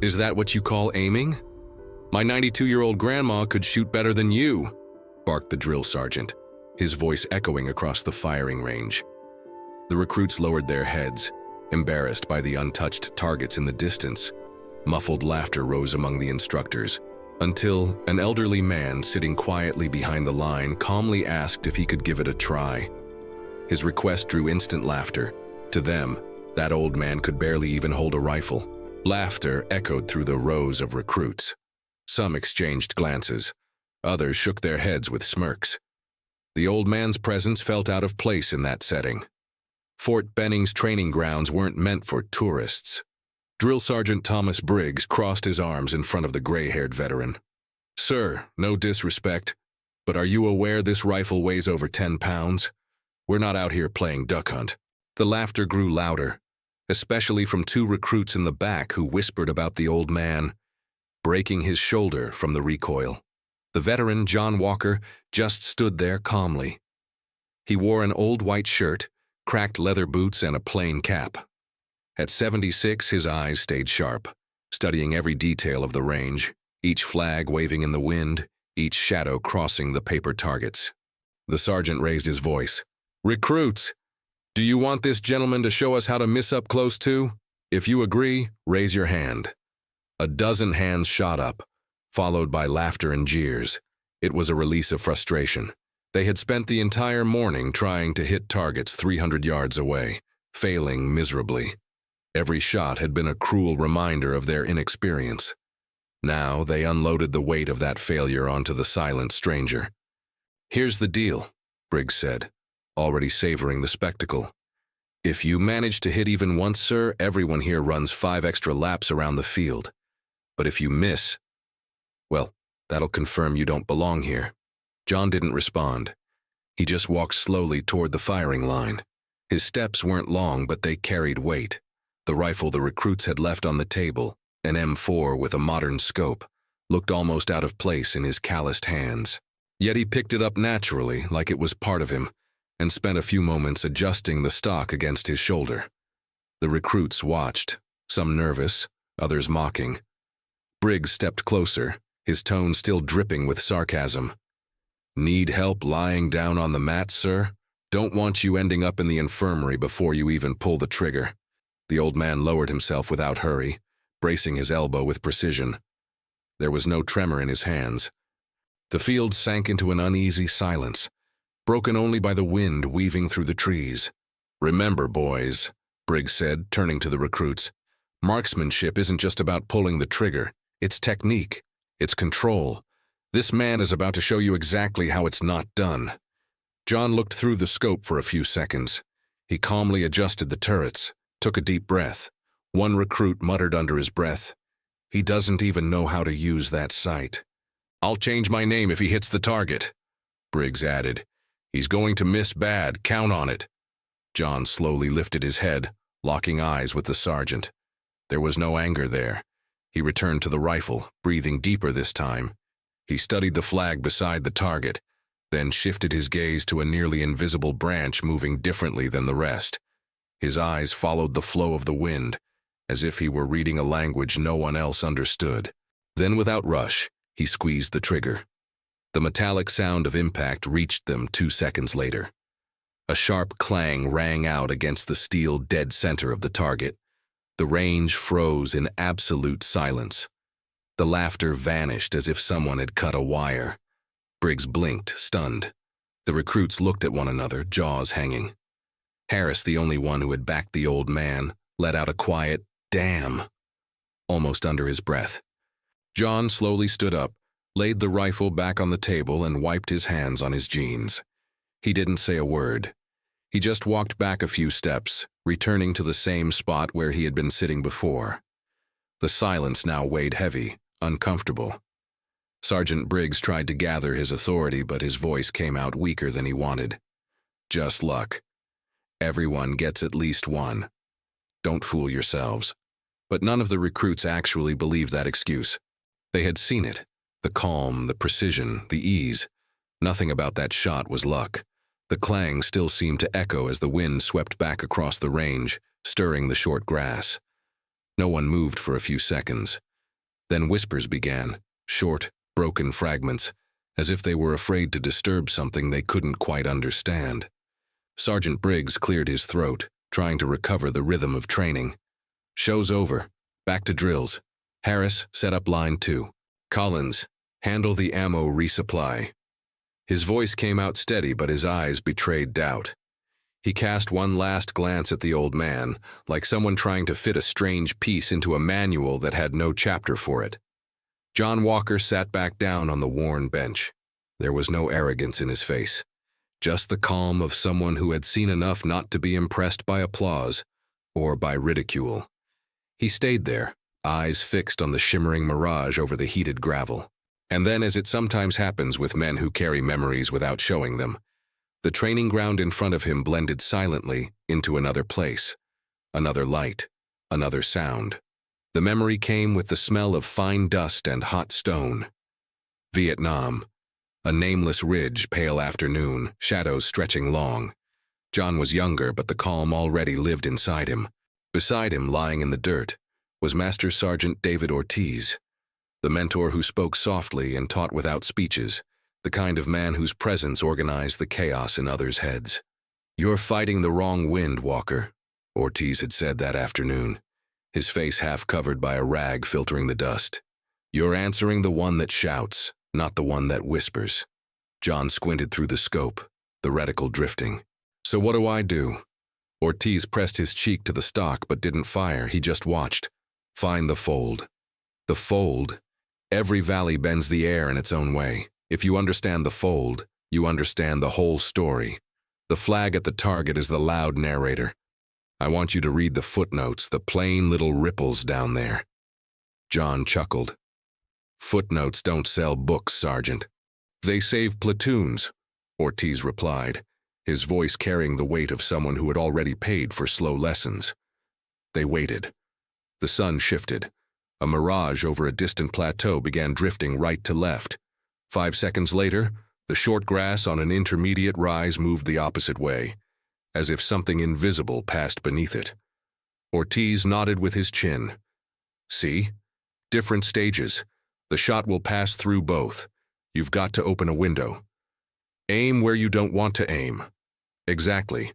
Is that what you call aiming? My 92-year-old grandma could shoot better than you, barked the drill sergeant, his voice echoing across the firing range. The recruits lowered their heads, embarrassed by the untouched targets in the distance. Muffled laughter rose among the instructors, until an elderly man sitting quietly behind the line calmly asked if he could give it a try. His request drew instant laughter. To them, that old man could barely even hold a rifle. Laughter echoed through the rows of recruits. Some exchanged glances. Others shook their heads with smirks. The old man's presence felt out of place in that setting. Fort Benning's training grounds weren't meant for tourists. Drill Sergeant Thomas Briggs crossed his arms in front of the gray-haired veteran. "Sir, no disrespect, but are you aware this rifle weighs over 10 pounds? We're not out here playing duck hunt." The laughter grew louder, especially from two recruits in the back who whispered about the old man, breaking his shoulder from the recoil. The veteran, John Walker, just stood there calmly. He wore an old white shirt, cracked leather boots, and a plain cap. At 76, his eyes stayed sharp, studying every detail of the range, each flag waving in the wind, each shadow crossing the paper targets. The sergeant raised his voice. "Recruits, do you want this gentleman to show us how to miss up close too? If you agree, raise your hand." A dozen hands shot up, followed by laughter and jeers. It was a release of frustration. They had spent the entire morning trying to hit targets 300 yards away, failing miserably. Every shot had been a cruel reminder of their inexperience. Now they unloaded the weight of that failure onto the silent stranger. "Here's the deal," Briggs said, already savoring the spectacle. "If you manage to hit even once, sir, everyone here runs 5 extra laps around the field. But if you miss, well, that'll confirm you don't belong here." John didn't respond. He just walked slowly toward the firing line. His steps weren't long, but they carried weight. The rifle the recruits had left on the table, an M4 with a modern scope, looked almost out of place in his calloused hands. Yet he picked it up naturally, like it was part of him, and spent a few moments adjusting the stock against his shoulder. The recruits watched, some nervous, others mocking. Briggs stepped closer, his tone still dripping with sarcasm. "Need help lying down on the mat, sir? Don't want you ending up in the infirmary before you even pull the trigger." The old man lowered himself without hurry, bracing his elbow with precision. There was no tremor in his hands. The field sank into an uneasy silence, broken only by the wind weaving through the trees. "Remember, boys," Briggs said, turning to the recruits, "marksmanship isn't just about pulling the trigger. It's technique. It's control. This man is about to show you exactly how it's not done." John looked through the scope for a few seconds. He calmly adjusted the turrets, took a deep breath. One recruit muttered under his breath, "He doesn't even know how to use that sight." "I'll change my name if he hits the target," Briggs added. "He's going to miss bad, count on it." John slowly lifted his head, locking eyes with the sergeant. There was no anger there. He returned to the rifle, breathing deeper this time. He studied the flag beside the target, then shifted his gaze to a nearly invisible branch moving differently than the rest. His eyes followed the flow of the wind, as if he were reading a language no one else understood. Then, without rush, he squeezed the trigger. The metallic sound of impact reached them 2 seconds later. A sharp clang rang out against the steel dead center of the target. The range froze in absolute silence. The laughter vanished as if someone had cut a wire. Briggs blinked, stunned. The recruits looked at one another, jaws hanging. Harris, the only one who had backed the old man, let out a quiet, "Damn," almost under his breath. John slowly stood up, laid the rifle back on the table, and wiped his hands on his jeans. He didn't say a word. He just walked back a few steps, returning to the same spot where he had been sitting before. The silence now weighed heavy, uncomfortable. Sergeant Briggs tried to gather his authority, but his voice came out weaker than he wanted. "Just luck. Everyone gets at least one. Don't fool yourselves." But none of the recruits actually believed that excuse. They had seen it. The calm, the precision, the ease. Nothing about that shot was luck. The clang still seemed to echo as the wind swept back across the range, stirring the short grass. No one moved for a few seconds. Then whispers began, short, broken fragments, as if they were afraid to disturb something they couldn't quite understand. Sergeant Briggs cleared his throat, trying to recover the rhythm of training. "Show's over. Back to drills. Harris, set up line 2. Collins, handle the ammo resupply." His voice came out steady, but his eyes betrayed doubt. He cast one last glance at the old man, like someone trying to fit a strange piece into a manual that had no chapter for it. John Walker sat back down on the worn bench. There was no arrogance in his face, just the calm of someone who had seen enough not to be impressed by applause or by ridicule. He stayed there, eyes fixed on the shimmering mirage over the heated gravel. And then, as it sometimes happens with men who carry memories without showing them, the training ground in front of him blended silently into another place, another light, another sound. The memory came with the smell of fine dust and hot stone. Vietnam. A nameless ridge, pale afternoon, shadows stretching long. John was younger, but the calm already lived inside him. Beside him, lying in the dirt, was Master Sergeant David Ortiz, the mentor who spoke softly and taught without speeches, the kind of man whose presence organized the chaos in others' heads. "You're fighting the wrong wind, Walker," Ortiz had said that afternoon, his face half covered by a rag filtering the dust. "You're answering the one that shouts, not the one that whispers." John squinted through the scope, the reticle drifting. "So what do I do?" Ortiz pressed his cheek to the stock but didn't fire. He just watched. "Find the fold." The fold. Every valley bends the air in its own way. If you understand the fold, you understand the whole story. The flag at the target is the loud narrator. I want you to read the footnotes, the plain little ripples down there. John chuckled. "Footnotes don't sell books, Sergeant." "They save platoons," Ortiz replied, his voice carrying the weight of someone who had already paid for slow lessons. They waited. The sun shifted. A mirage over a distant plateau began drifting right to left. 5 seconds later, the short grass on an intermediate rise moved the opposite way, as if something invisible passed beneath it. Ortiz nodded with his chin. "See? Different stages. The shot will pass through both. You've got to open a window. Aim where you don't want to aim." "Exactly."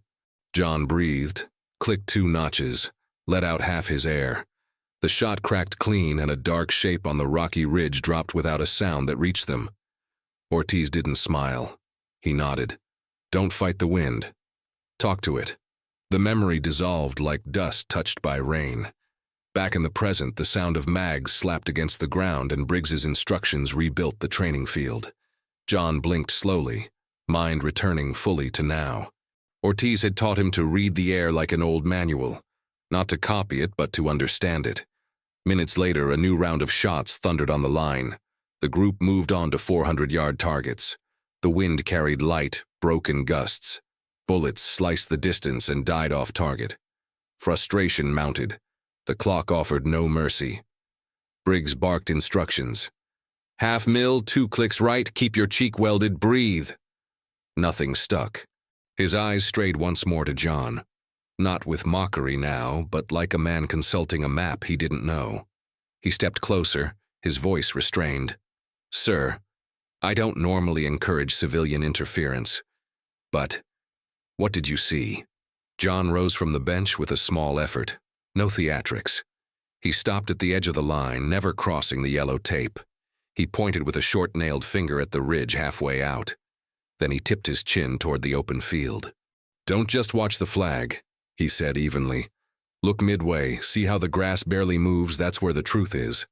John breathed, clicked 2 notches, let out half his air. The shot cracked clean, and a dark shape on the rocky ridge dropped without a sound that reached them. Ortiz didn't smile. He nodded. "Don't fight the wind. Talk to it." The memory dissolved like dust touched by rain. Back in the present, the sound of mags slapped against the ground and Briggs's instructions rebuilt the training field. John blinked slowly, mind returning fully to now. Ortiz had taught him to read the air like an old manual. Not to copy it, but to understand it. Minutes later, a new round of shots thundered on the line. The group moved on to 400-yard targets. The wind carried light, broken gusts. Bullets sliced the distance and died off target. Frustration mounted. The clock offered no mercy. Briggs barked instructions. "Half mil, 2 clicks right, keep your cheek welded, breathe." Nothing stuck. His eyes strayed once more to John. Not with mockery now, but like a man consulting a map he didn't know. He stepped closer, his voice restrained. "Sir, I don't normally encourage civilian interference, but what did you see?" John rose from the bench with a small effort. No theatrics. He stopped at the edge of the line, never crossing the yellow tape. He pointed with a short-nailed finger at the ridge halfway out. Then he tipped his chin toward the open field. "Don't just watch the flag," he said evenly. "Look midway, see how the grass barely moves, that's where the truth is."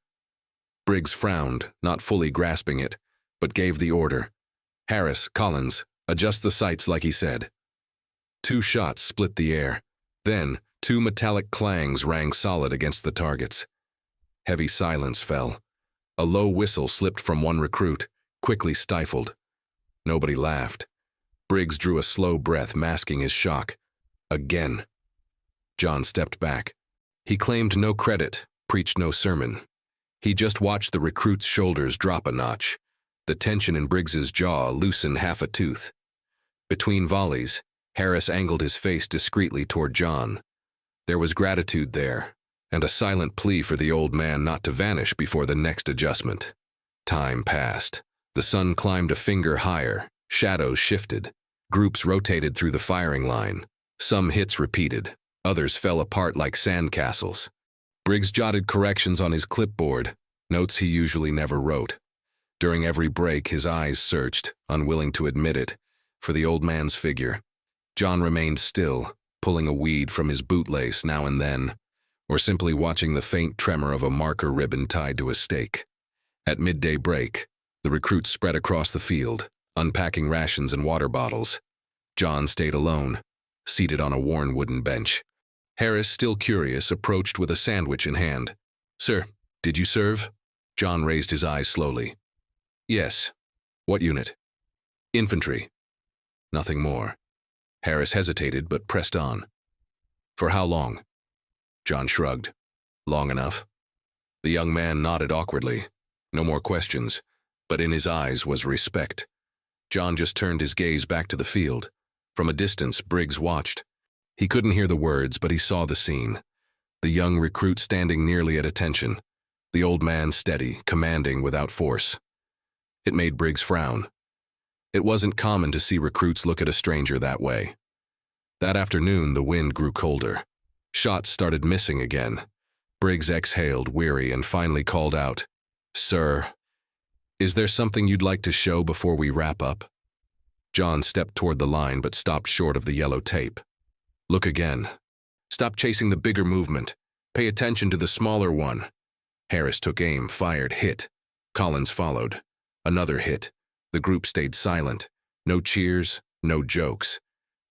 Briggs frowned, not fully grasping it, but gave the order. "Harris, Collins, adjust the sights like he said." 2 shots split the air. Then, 2 metallic clangs rang solid against the targets. Heavy silence fell. A low whistle slipped from one recruit, quickly stifled. Nobody laughed. Briggs drew a slow breath, masking his shock. Again. John stepped back. He claimed no credit, preached no sermon. He just watched the recruit's shoulders drop a notch. The tension in Briggs's jaw loosened half a tooth. Between volleys, Harris angled his face discreetly toward John. There was gratitude there, and a silent plea for the old man not to vanish before the next adjustment. Time passed. The sun climbed a finger higher. Shadows shifted. Groups rotated through the firing line. Some hits repeated. Others fell apart like sandcastles. Briggs jotted corrections on his clipboard, notes he usually never wrote. During every break, his eyes searched, unwilling to admit it, for the old man's figure. John remained still, pulling a weed from his bootlace now and then, or simply watching the faint tremor of a marker ribbon tied to a stake. At midday break, the recruits spread across the field, unpacking rations and water bottles. John stayed alone, seated on a worn wooden bench. Harris, still curious, approached with a sandwich in hand. "Sir, did you serve?" John raised his eyes slowly. "Yes." "What unit?" "Infantry." Nothing more. Harris hesitated but pressed on. "For how long?" John shrugged. "Long enough." The young man nodded awkwardly. No more questions, but in his eyes was respect. John just turned his gaze back to the field. From a distance, Briggs watched. He couldn't hear the words, but he saw the scene. The young recruit standing nearly at attention. The old man steady, commanding without force. It made Briggs frown. It wasn't common to see recruits look at a stranger that way. That afternoon, the wind grew colder. Shots started missing again. Briggs exhaled, weary, and finally called out, "Sir, is there something you'd like to show before we wrap up?" John stepped toward the line but stopped short of the yellow tape. "Look again. Stop chasing the bigger movement. Pay attention to the smaller one." Harris took aim, fired, hit. Collins followed. Another hit. The group stayed silent. No cheers, no jokes.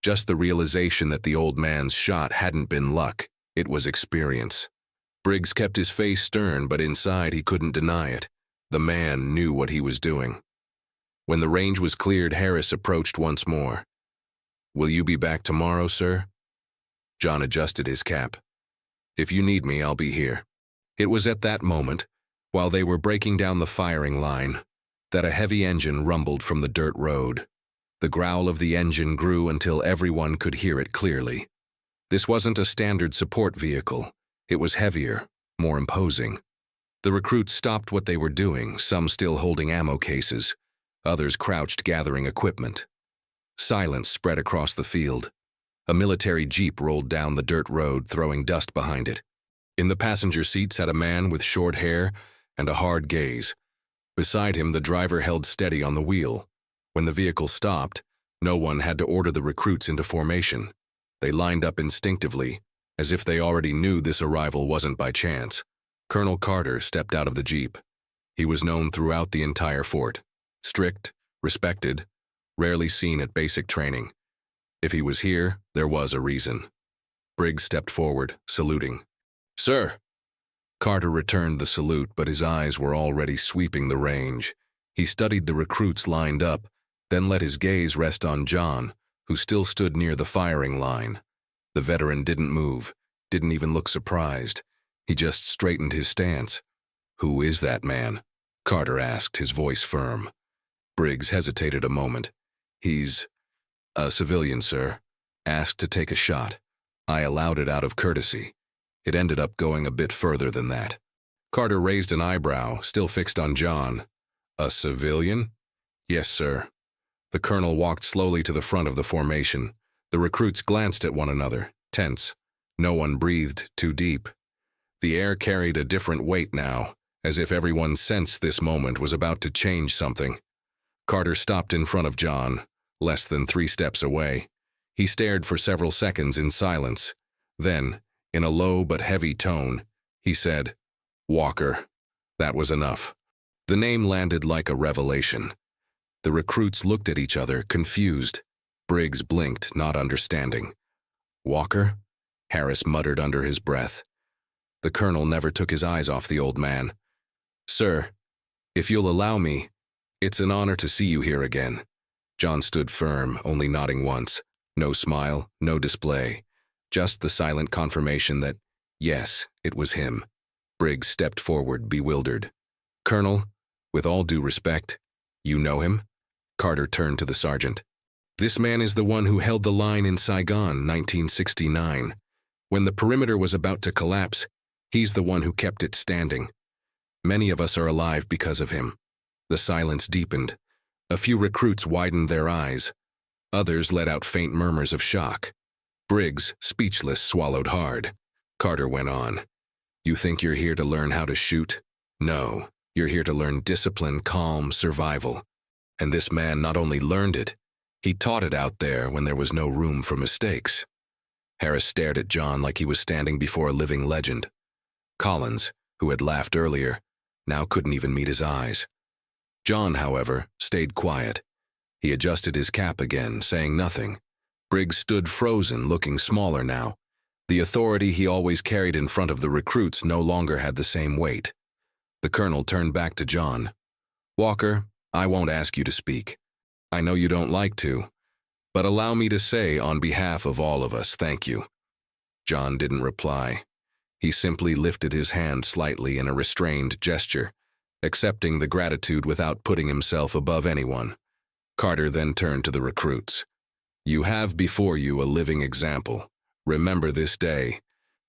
Just the realization that the old man's shot hadn't been luck, it was experience. Briggs kept his face stern, but inside he couldn't deny it. The man knew what he was doing. When the range was cleared, Harris approached once more. "Will you be back tomorrow, sir?" John adjusted his cap. "If you need me, I'll be here." It was at that moment, while they were breaking down the firing line, that a heavy engine rumbled from the dirt road. The growl of the engine grew until everyone could hear it clearly. This wasn't a standard support vehicle. It was heavier, more imposing. The recruits stopped what they were doing, some still holding ammo cases, others crouched gathering equipment. Silence spread across the field. A military jeep rolled down the dirt road, throwing dust behind it. In the passenger seat sat a man with short hair and a hard gaze. Beside him, the driver held steady on the wheel. When the vehicle stopped, no one had to order the recruits into formation. They lined up instinctively, as if they already knew this arrival wasn't by chance. Colonel Carter stepped out of the jeep. He was known throughout the entire fort. Strict, respected, rarely seen at basic training. If he was here, there was a reason. Briggs stepped forward, saluting. "Sir." Carter returned the salute, but his eyes were already sweeping the range. He studied the recruits lined up, then let his gaze rest on John, who still stood near the firing line. The veteran didn't move, didn't even look surprised. He just straightened his stance. "Who is that man?" Carter asked, his voice firm. Briggs hesitated a moment. "He's a civilian, sir. Asked to take a shot. I allowed it out of courtesy. It ended up going a bit further than that." Carter raised an eyebrow, still fixed on John. "A civilian?" "Yes, sir." The colonel walked slowly to the front of the formation. The recruits glanced at one another, tense. No one breathed too deep. The air carried a different weight now, as if everyone sensed this moment was about to change something. Carter stopped in front of John, less than 3 steps away. He stared for several seconds in silence. Then, in a low but heavy tone, he said, "Walker." That was enough. The name landed like a revelation. The recruits looked at each other, confused. Briggs blinked, not understanding. "Walker?" Harris muttered under his breath. The colonel never took his eyes off the old man. "Sir, if you'll allow me, it's an honor to see you here again." John stood firm, only nodding once. No smile, no display. Just the silent confirmation that, yes, it was him. Briggs stepped forward, bewildered. "Colonel, with all due respect, you know him?" Carter turned to the sergeant. "This man is the one who held the line in Saigon, 1969. When the perimeter was about to collapse, He's the one who kept it standing. Many of us are alive because of him. The silence deepened. A few recruits widened their eyes. Others let out faint murmurs of shock. Briggs, speechless, swallowed hard. Carter went on. You think you're here to learn how to shoot? No, you're here to learn discipline, calm, survival. And this man not only learned it, he taught it out there when there was no room for mistakes. Harris stared at John like he was standing before a living legend. Collins, who had laughed earlier, now couldn't even meet his eyes. John, however, stayed quiet. He adjusted his cap again, saying nothing. Briggs stood frozen, looking smaller now. The authority he always carried in front of the recruits no longer had the same weight. The colonel turned back to John. Walker, I won't ask you to speak. I know you don't like to, but allow me to say on behalf of all of us, thank you. John didn't reply. He simply lifted his hand slightly in a restrained gesture, accepting the gratitude without putting himself above anyone. Carter then turned to the recruits. You have before you a living example. Remember this day,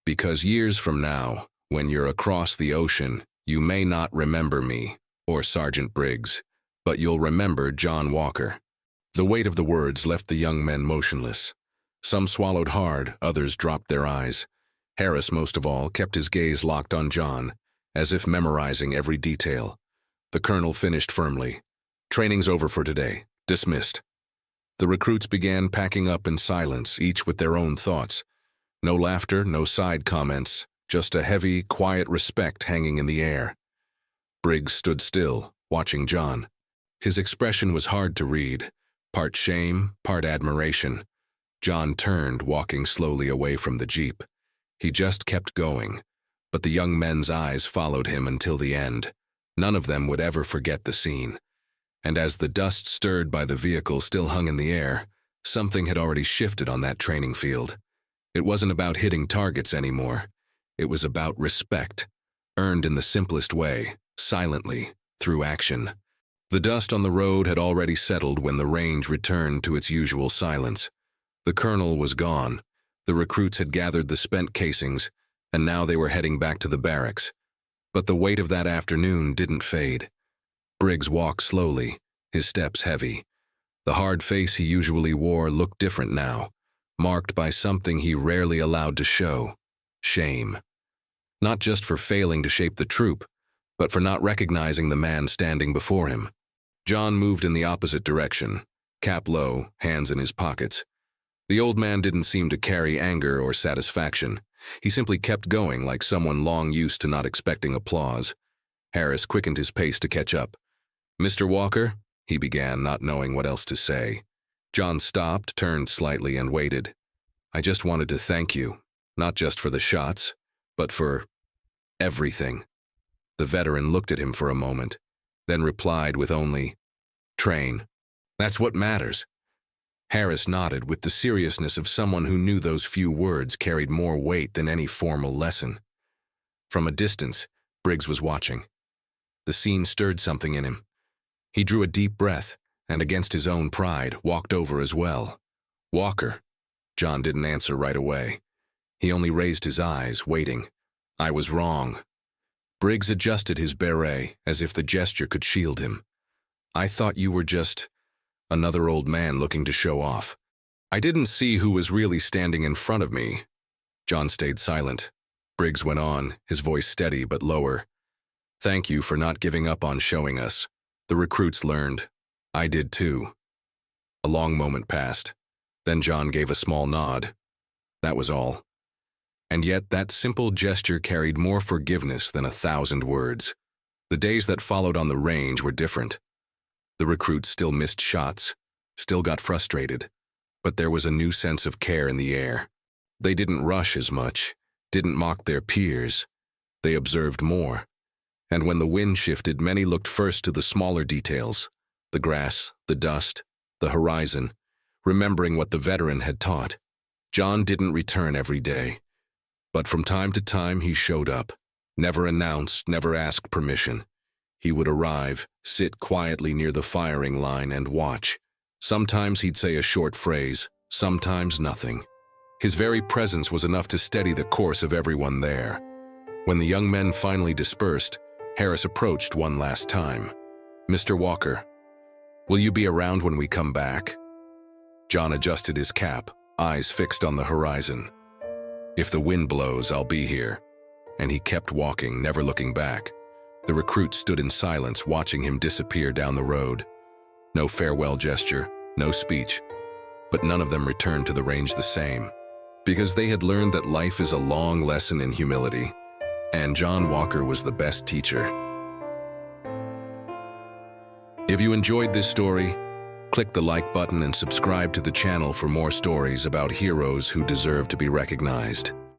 because years from now, when you're across the ocean, you may not remember me or Sergeant Briggs, but you'll remember John Walker. The weight of the words left the young men motionless. Some swallowed hard, others dropped their eyes. Harris, most of all, kept his gaze locked on John, as if memorizing every detail. The colonel finished firmly. Training's over for today. Dismissed. The recruits began packing up in silence, each with their own thoughts. No laughter, no side comments, just a heavy, quiet respect hanging in the air. Briggs stood still, watching John. His expression was hard to read, part shame, part admiration. John turned, walking slowly away from the jeep. He just kept going, but the young men's eyes followed him until the end. None of them would ever forget the scene. And as the dust stirred by the vehicle still hung in the air, something had already shifted on that training field. It wasn't about hitting targets anymore. It was about respect, earned in the simplest way, silently, through action. The dust on the road had already settled when the range returned to its usual silence. The colonel was gone. The recruits had gathered the spent casings, and now they were heading back to the barracks. But the weight of that afternoon didn't fade. Briggs walked slowly, his steps heavy. The hard face he usually wore looked different now, marked by something he rarely allowed to show: shame. Not just for failing to shape the troop, but for not recognizing the man standing before him. John moved in the opposite direction, cap low, hands in his pockets. The old man didn't seem to carry anger or satisfaction. He simply kept going like someone long used to not expecting applause. Harris quickened his pace to catch up. Mr. Walker, he began, not knowing what else to say. John stopped, turned slightly, and waited. I just wanted to thank you, not just for the shots, but for everything. The veteran looked at him for a moment, then replied with only, train. That's what matters. Harris nodded with the seriousness of someone who knew those few words carried more weight than any formal lesson. From a distance, Briggs was watching. The scene stirred something in him. He drew a deep breath, and against his own pride, walked over as well. Walker. John didn't answer right away. He only raised his eyes, waiting. I was wrong. Briggs adjusted his beret as if the gesture could shield him. I thought you were just another old man looking to show off. I didn't see who was really standing in front of me. John stayed silent. Briggs went on, his voice steady but lower. Thank you for not giving up on showing us. The recruits learned. I did too. A long moment passed. Then John gave a small nod. That was all. And yet that simple gesture carried more forgiveness than 1,000 words. The days that followed on the range were different. The recruits still missed shots, still got frustrated, but there was a new sense of care in the air. They didn't rush as much, didn't mock their peers. They observed more. And when the wind shifted, many looked first to the smaller details, the grass, the dust, the horizon, remembering what the veteran had taught. John didn't return every day, but from time to time he showed up, never announced, never asked permission. He would arrive, sit quietly near the firing line and watch. Sometimes he'd say a short phrase, sometimes nothing. His very presence was enough to steady the course of everyone there. When the young men finally dispersed, Harris approached one last time. "Mr. Walker, will you be around when we come back?" John adjusted his cap, eyes fixed on the horizon. "If the wind blows, I'll be here." And he kept walking, never looking back. The recruits stood in silence, watching him disappear down the road. No farewell gesture, no speech. But none of them returned to the range the same, because they had learned that life is a long lesson in humility, and John Walker was the best teacher. If you enjoyed this story, click the like button and subscribe to the channel for more stories about heroes who deserve to be recognized.